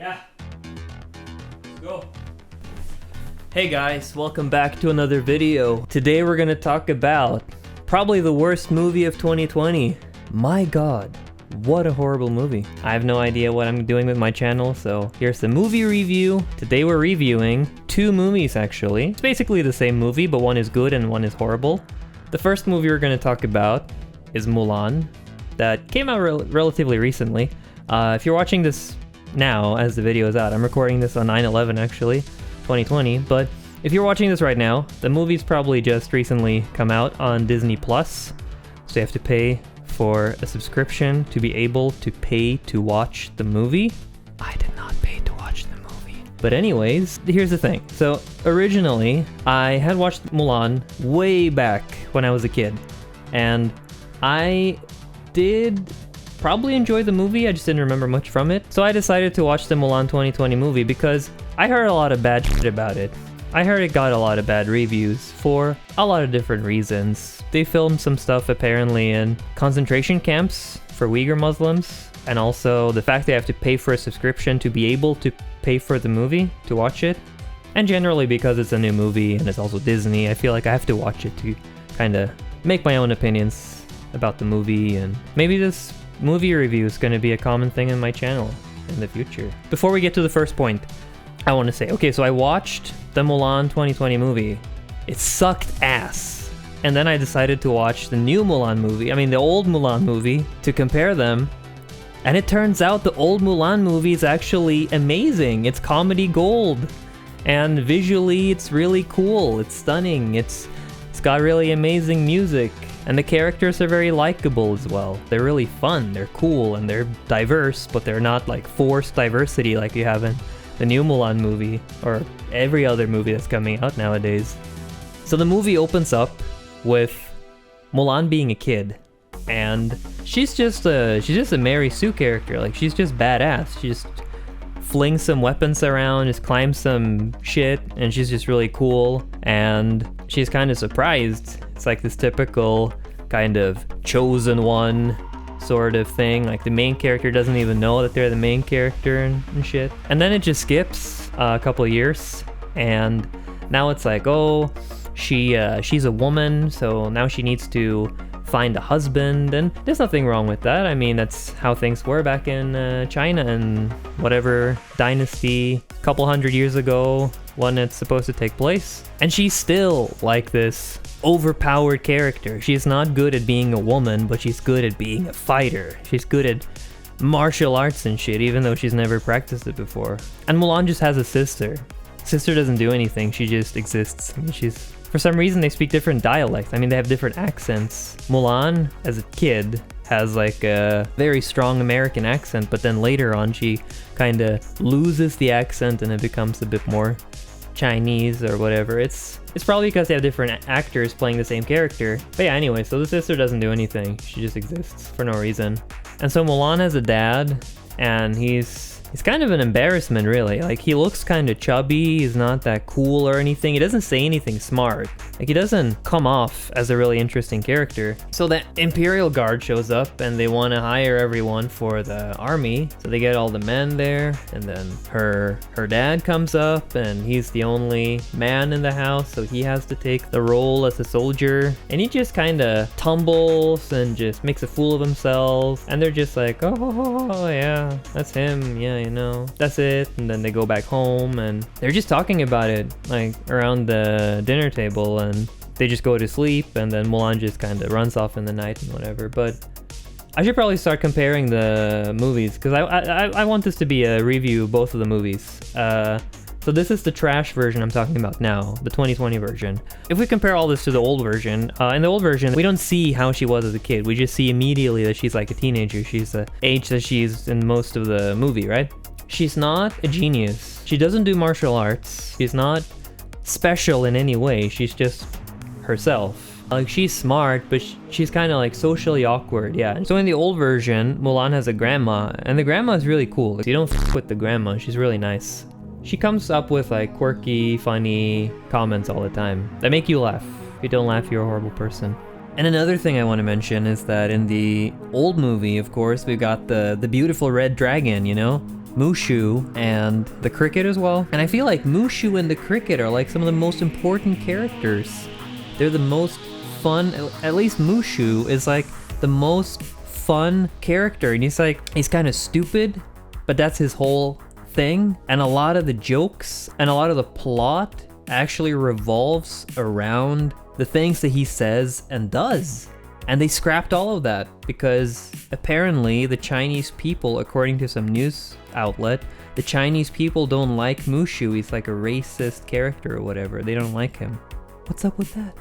Yeah. Let's go. Hey guys, welcome back to another video. Today we're gonna talk about probably the worst movie of 2020. My god, what a horrible movie. I have no idea what I'm doing with my channel, so here's the movie review. Today we're reviewing two movies actually. It's basically the same movie, but one is good and one is horrible. The first movie we're gonna talk about is Mulan, that came out relatively recently. If you're watching this now as the video is out, I'm recording this on 9/11 actually, 2020, but if you're watching this right now, the movie's probably just recently come out on Disney Plus, so you have to pay for a subscription to be able to pay to watch the movie. I did not pay to watch the movie. But anyways, here's the thing. So originally, I had watched Mulan way back when I was a kid, and I did probably enjoy the movie, I just didn't remember much from it. So I decided to watch the Mulan 2020 movie because I heard a lot of bad shit about it. I heard it got a lot of bad reviews for a lot of different reasons. They filmed some stuff apparently in concentration camps for Uyghur Muslims, and also the fact they have to pay for a subscription to be able to pay for the movie to watch it. And generally because it's a new movie and it's also Disney, I feel like I have to watch it to kind of make my own opinions about the movie, and maybe this movie review is going to be a common thing in my channel in the future. Before we get to the first point, I want to say, okay, so I watched the Mulan 2020 movie. It sucked ass. And then I decided to watch the new Mulan movie, the old Mulan movie, to compare them. And it turns out the old Mulan movie is actually amazing. It's comedy gold. And visually, it's really cool. It's stunning. It's got really amazing music. And the characters are very likable as well. They're really fun, they're cool, and they're diverse, but they're not like forced diversity like you have in the new Mulan movie, or every other movie that's coming out nowadays. So the movie opens up with Mulan being a kid, and she's just a Mary Sue character. Like, she's just badass. She just flings some weapons around, just climbs some shit, and she's just really cool, and she's kind of surprised. It's like this typical kind of chosen one sort of thing. Like, the main character doesn't even know that they're the main character and shit. And then it just skips a couple of years, and now it's like, oh, she's a woman, so now she needs to find a husband, and there's nothing wrong with that. That's how things were back in China and whatever dynasty a couple hundred years ago when it's supposed to take place. And she's still like this overpowered character. She's not good at being a woman, but she's good at being a fighter. She's good at martial arts and shit, even though she's never practiced it before. And Mulan just has a sister. Sister doesn't do anything, she just exists. For some reason, they speak different dialects. They have different accents. Mulan, as a kid, has like a very strong American accent, but then later on, she kind of loses the accent and it becomes a bit more Chinese or whatever. It's probably because they have different actors playing the same character. But yeah, anyway, so the sister doesn't do anything. She just exists for no reason. And so Mulan has a dad, and he's kind of an embarrassment, really. Like, he looks kind of chubby, he's not that cool or anything. He doesn't say anything smart. Like, he doesn't come off as a really interesting character. So the Imperial Guard shows up, and they want to hire everyone for the army. So they get all the men there, and then her dad comes up, and he's the only man in the house, so he has to take the role as a soldier. And he just kind of tumbles and just makes a fool of himself. And they're just like, oh yeah, that's him, yeah, that's it. And then they go back home, and they're just talking about it, like, around the dinner table, and they just go to sleep, and then Mulan just kind of runs off in the night and whatever. But I should probably start comparing the movies, because I want this to be a review of both of the movies. So this is the trash version I'm talking about now, the 2020 version. If we compare all this to the old version, in the old version, we don't see how she was as a kid. We just see immediately that she's like a teenager. She's the age that she's in most of the movie, right? She's not a genius. She doesn't do martial arts. She's not special in any way. She's just herself. Like, she's smart, but she's kind of like socially awkward, yeah. So in the old version, Mulan has a grandma, and the grandma is really cool. You don't f with the grandma, she's really nice. She comes up with like quirky, funny comments all the time that make you laugh. If you don't laugh, you're a horrible person. And another thing I want to mention is that in the old movie, of course, we've got the beautiful red dragon, Mushu and the cricket as well. And I feel like Mushu and the cricket are like some of the most important characters. They're the most fun, at least Mushu is like the most fun character, and he's kind of stupid, but that's his whole thing. And a lot of the jokes and a lot of the plot actually revolves around the things that he says and does. And they scrapped all of that because apparently the Chinese people, according to some news outlet, the Chinese people don't like Mushu. He's like a racist character or whatever. They don't like him. What's up with that?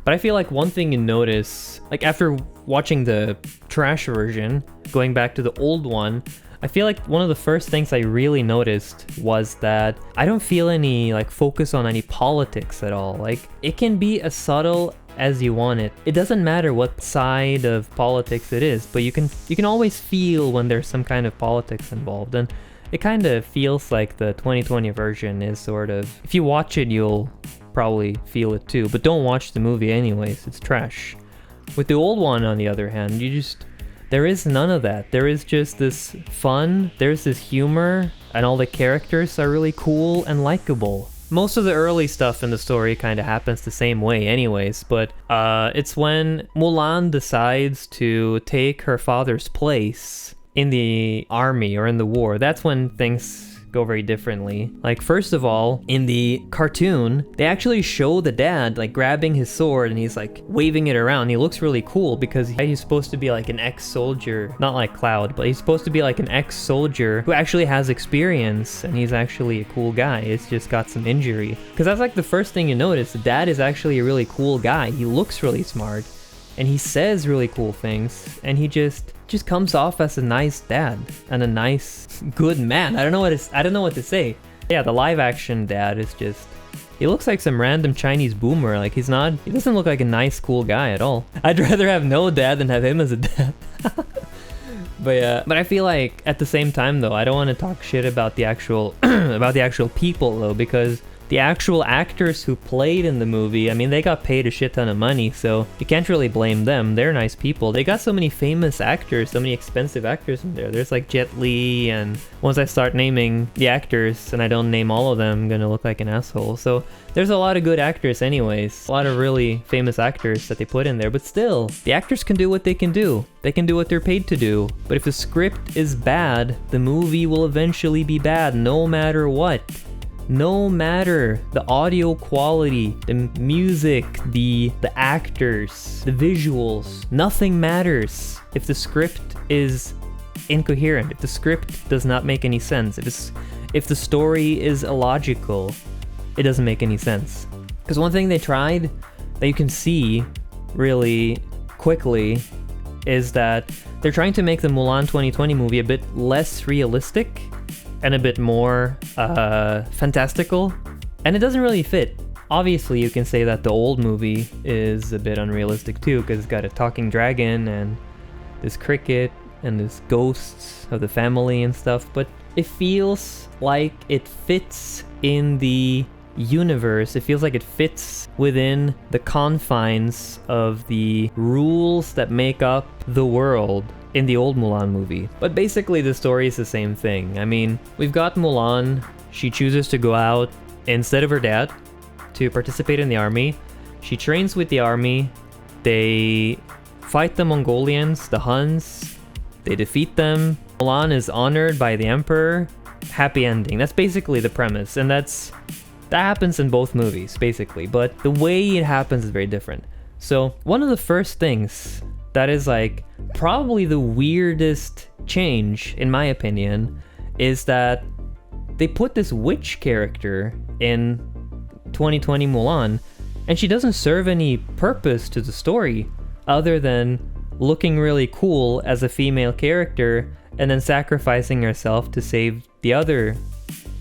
But I feel like one thing you notice, like after watching the trash version, going back to the old one, I feel like one of the first things I really noticed was that I don't feel any like focus on any politics at all. Like it can be as subtle as you want it. It doesn't matter what side of politics it is, but you can always feel when there's some kind of politics involved. And it kind of feels like the 2020 version is sort of, if you watch it, you'll probably feel it too, but don't watch the movie anyways, it's trash. With the old one, on the other hand, there is none of that. There is just this fun, there's this humor, and all the characters are really cool and likable. Most of the early stuff in the story kind of happens the same way anyways, but it's when Mulan decides to take her father's place in the army or in the war, that's when things go very differently. Like first of all, in the cartoon, they actually show the dad like grabbing his sword and he's like waving it around. He looks really cool because he's supposed to be like an ex-soldier, not like Cloud, but he's supposed to be like an ex-soldier who actually has experience, and he's actually a cool guy. It's just got some injury. Because that's like the first thing you notice. The dad is actually a really cool guy. He looks really smart and he says really cool things, and he just comes off as a nice dad and a nice, good man. I don't know what to say. Yeah, the live action dad is just, he looks like some random Chinese boomer. Like he doesn't look like a nice, cool guy at all. I'd rather have no dad than have him as a dad. But yeah, but I feel like at the same time though, I don't want to talk shit about the actual about the actual people though, because the actual actors who played in the movie, I mean, they got paid a shit ton of money, so you can't really blame them. They're nice people. They got so many famous actors, so many expensive actors in there. There's like Jet Li, and once I start naming the actors and I don't name all of them, I'm gonna look like an asshole. So there's a lot of good actors anyways, a lot of really famous actors that they put in there, but still, the actors can do what they can do. They can do what they're paid to do. But if the script is bad, the movie will eventually be bad no matter what. No matter the audio quality, the music, the actors, the visuals, nothing matters if the script is incoherent, if the script does not make any sense, if the story is illogical, it doesn't make any sense. Because one thing they tried that you can see really quickly is that they're trying to make the Mulan 2020 movie a bit less realistic and a bit more fantastical, and it doesn't really fit. Obviously, you can say that the old movie is a bit unrealistic too, because it's got a talking dragon and this cricket and this ghosts of the family and stuff, but it feels like it fits in the universe. It feels like it fits within the confines of the rules that make up the world in the old Mulan movie. But basically the story is the same thing. I mean, we've got Mulan. She chooses to go out instead of her dad to participate in the army. She trains with the army. They fight the Mongolians, the Huns. They defeat them. Mulan is honored by the emperor. Happy ending. That's basically the premise, and that happens in both movies basically, but the way it happens is very different. So one of the first things that is like probably the weirdest change in my opinion is that they put this witch character in 2020 Mulan, and she doesn't serve any purpose to the story other than looking really cool as a female character and then sacrificing herself to save the other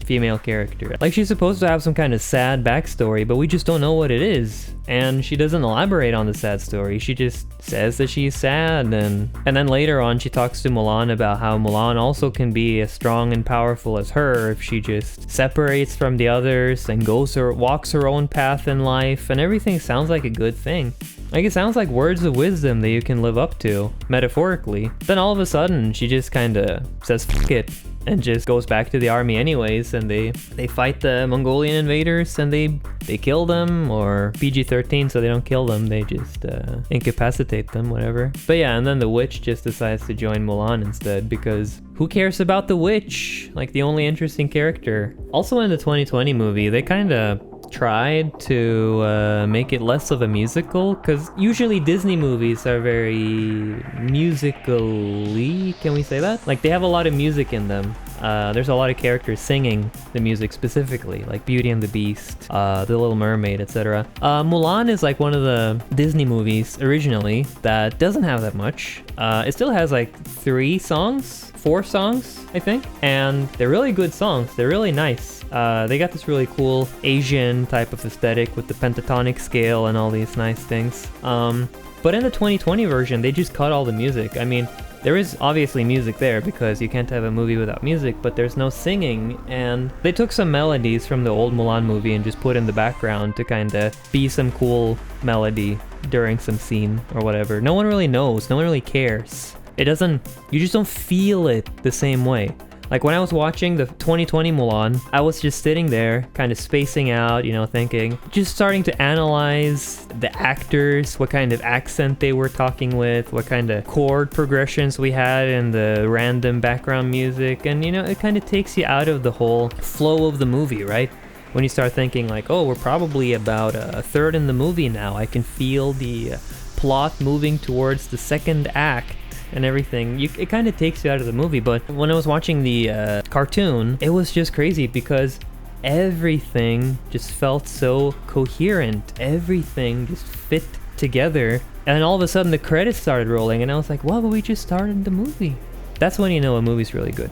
female character. Like, she's supposed to have some kind of sad backstory, but we just don't know what it is. And she doesn't elaborate on the sad story. She just says that she's sad, and then later on she talks to Mulan about how Mulan also can be as strong and powerful as her if she just separates from the others and walks her own path in life, and everything sounds like a good thing. Like, it sounds like words of wisdom that you can live up to, metaphorically. Then all of a sudden, she just kinda says, "Fuck it. and just goes back to the army anyways, and they fight the Mongolian invaders and they kill them, or PG-13, so they don't kill them, they just incapacitate them, whatever. But yeah, and then the witch just decides to join Mulan instead, because who cares about the witch? Like, the only interesting character. Also in the 2020 movie, they kind of tried to make it less of a musical, because usually Disney movies are very musically, can we say that? Like, they have a lot of music in them. There's a lot of characters singing the music specifically, like Beauty and the Beast, The Little Mermaid, etc. Mulan is like one of the Disney movies originally that doesn't have that much. It still has like 4 songs, I think, and they're really good songs. They're really nice. They got this really cool Asian type of aesthetic with the pentatonic scale and all these nice things. But in the 2020 version, they just cut all the music. I mean, there is obviously music there because you can't have a movie without music, but there's no singing, and they took some melodies from the old Mulan movie and just put in the background to kind of be some cool melody during some scene or whatever. No one really knows, no one really cares. It doesn't, you just don't feel it the same way. Like when I was watching the 2020 Mulan, I was just sitting there, kind of spacing out, you know, thinking, just starting to analyze the actors, what kind of accent they were talking with, what kind of chord progressions we had in the random background music, and you know, it kind of takes you out of the whole flow of the movie, right? When you start thinking like, oh, we're probably about a third in the movie now, I can feel the plot moving towards the second act and everything. It kind of takes you out of the movie. But when I was watching the cartoon, it was just crazy because everything just felt so coherent. Everything just fit together. And all of a sudden the credits started rolling and I was like, wow, but we just started the movie. That's when you know a movie's really good.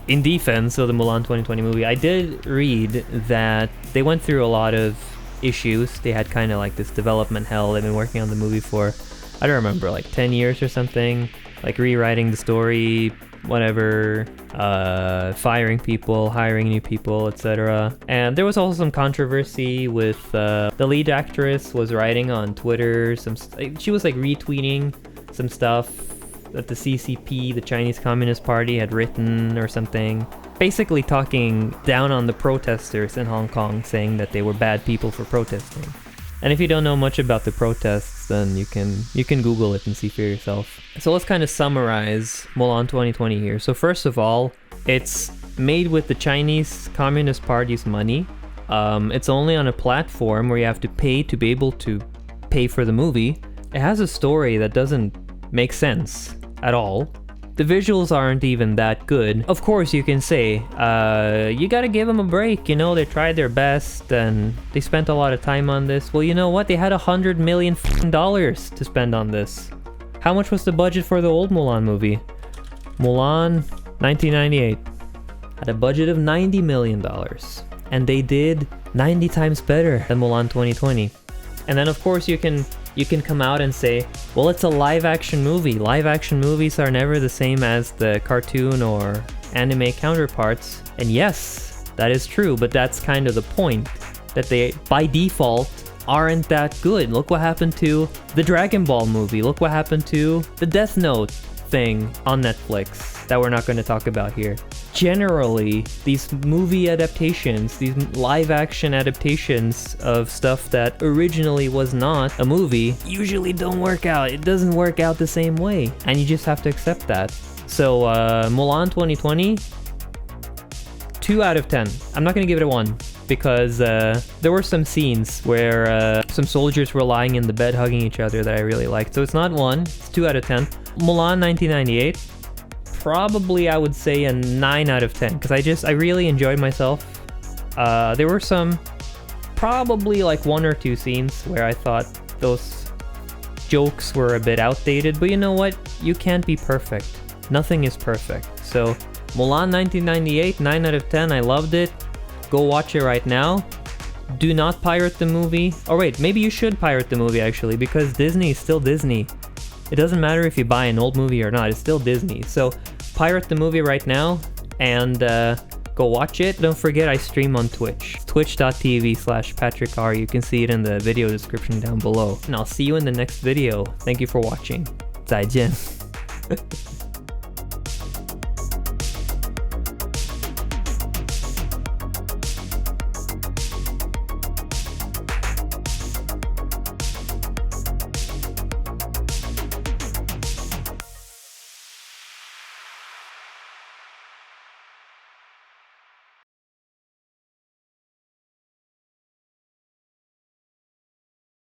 In defense of the Mulan 2020 movie, I did read that they went through a lot of issues. They had kind of like this development hell. They've been working on the movie for, I don't remember, like 10 years or something. Like rewriting the story, whatever, firing people, hiring new people, etc. And there was also some controversy with the lead actress was writing on Twitter. She was like retweeting some stuff that the CCP, the Chinese Communist Party, had written or something. Basically talking down on the protesters in Hong Kong, saying that they were bad people for protesting. And if you don't know much about the protests, then you can Google it and see for yourself. So let's kind of summarize Mulan 2020 here. So first of all, it's made with the Chinese Communist Party's money. It's only on a platform where you have to pay to be able to pay for the movie. It has a story that doesn't make sense at all. The visuals aren't even that good. Of course, you can say, you gotta give them a break, you know, they tried their best and they spent a lot of time on this. Well, you know what? They had $100 million to spend on this. How much was the budget for the old Mulan movie? Mulan 1998 had a budget of $90 million. And they did 90 times better than Mulan 2020. And then of course you can come out and say, well, it's a live action movie. Live action movies are never the same as the cartoon or anime counterparts. And yes, that is true, but that's kind of the point, that they, by default, aren't that good. Look what happened to the Dragon Ball movie. Look what happened to the Death Note thing on Netflix that we're not going to talk about here. Generally, these movie adaptations, these live action adaptations of stuff that originally was not a movie, usually don't work out. It doesn't work out the same way, and you just have to accept that. So, Mulan 2020, 2 out of 10. I'm not gonna give it a 1, because there were some scenes where some soldiers were lying in the bed hugging each other that I really liked. So it's not 1, it's 2 out of 10. Mulan 1998, probably I would say a 9 out of 10, because I really enjoyed myself. There were some, probably like 1 or 2 scenes where I thought those jokes were a bit outdated, but you know what? You can't be perfect. Nothing is perfect. So Mulan 1998, 9 out of 10, I loved it. Go watch it right now. Do not pirate the movie. Or wait, maybe you should pirate the movie actually, because Disney is still Disney. It doesn't matter if you buy an old movie or not, it's still Disney. So pirate the movie right now and go watch it. Don't forget I stream on Twitch. Twitch.tv/PatrickR. You can see it in the video description down below. And I'll see you in the next video. Thank you for watching. 再见.